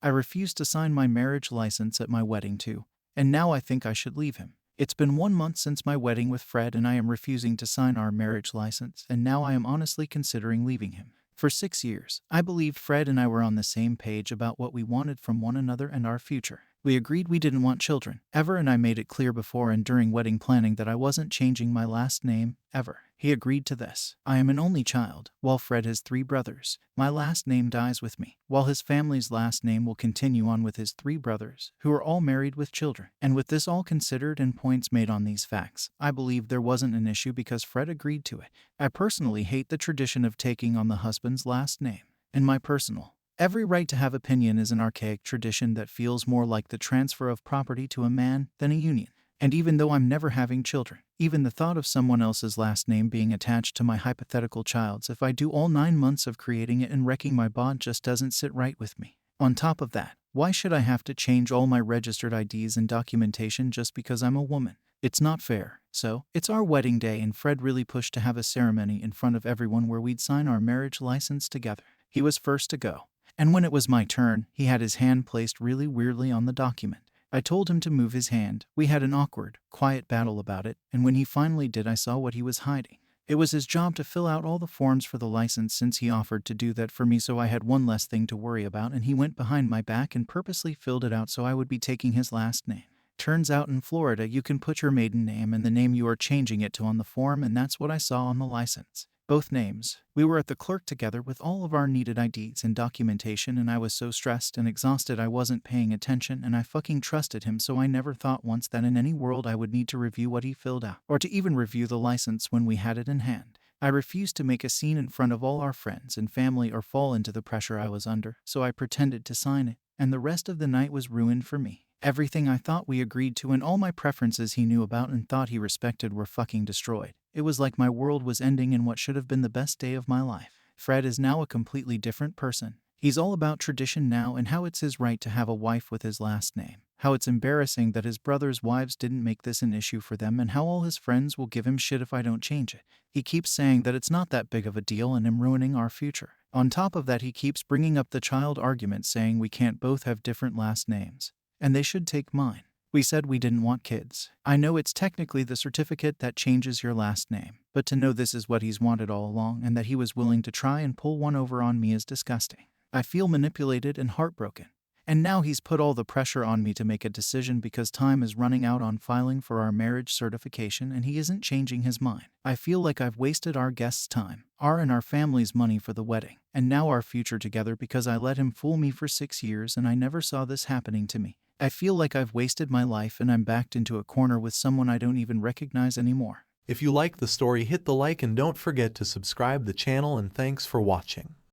I refused to sign my marriage license at my wedding too, and now I think I should leave him. It's been 1 month since my wedding with Fred, and I am refusing to sign our marriage license, and now I am honestly considering leaving him. For 6 years, I believed Fred and I were on the same page about what we wanted from one another and our future. We agreed we didn't want children, ever, and I made it clear before and during wedding planning that I wasn't changing my last name, ever. He agreed to this. I am an only child, while Fred has 3 brothers. My last name dies with me, while his family's last name will continue on with his 3 brothers, who are all married with children. And with this all considered and points made on these facts, I believe there wasn't an issue because Fred agreed to it. I personally hate the tradition of taking on the husband's last name. In my personal, every right to have opinion is an archaic tradition that feels more like the transfer of property to a man than a union. And even though I'm never having children, even the thought of someone else's last name being attached to my hypothetical child's if I do all 9 months of creating it and wrecking my bond just doesn't sit right with me. On top of that, why should I have to change all my registered IDs and documentation just because I'm a woman? It's not fair. So, it's our wedding day, and Fred really pushed to have a ceremony in front of everyone where we'd sign our marriage license together. He was first to go. And when it was my turn, he had his hand placed really weirdly on the document. I told him to move his hand. We had an awkward, quiet battle about it, and when he finally did, I saw what he was hiding. It was his job to fill out all the forms for the license since he offered to do that for me, so I had one less thing to worry about, and he went behind my back and purposely filled it out so I would be taking his last name. Turns out in Florida you can put your maiden name and the name you are changing it to on the form, and that's what I saw on the license. Both names. We were at the clerk together with all of our needed IDs and documentation, and I was so stressed and exhausted I wasn't paying attention, and I fucking trusted him, so I never thought once that in any world I would need to review what he filled out, or to even review the license when we had it in hand. I refused to make a scene in front of all our friends and family or fall into the pressure I was under, so I pretended to sign it, and the rest of the night was ruined for me. Everything I thought we agreed to and all my preferences he knew about and thought he respected were fucking destroyed. It was like my world was ending in what should have been the best day of my life. Fred is now a completely different person. He's all about tradition now and how it's his right to have a wife with his last name. How it's embarrassing that his brothers' wives didn't make this an issue for them, and how all his friends will give him shit if I don't change it. He keeps saying that it's not that big of a deal and I'm ruining our future. On top of that, he keeps bringing up the child argument, saying we can't both have different last names, and they should take mine. We said we didn't want kids. I know it's technically the certificate that changes your last name, but to know this is what he's wanted all along and that he was willing to try and pull one over on me is disgusting. I feel manipulated and heartbroken. And now he's put all the pressure on me to make a decision because time is running out on filing for our marriage certification, and he isn't changing his mind. I feel like I've wasted our guests' time, our and our family's money for the wedding, and now our future together because I let him fool me for 6 years and I never saw this happening to me. I feel like I've wasted my life and I'm backed into a corner with someone I don't even recognize anymore. If you like the story, hit the like and don't forget to subscribe the channel, and thanks for watching.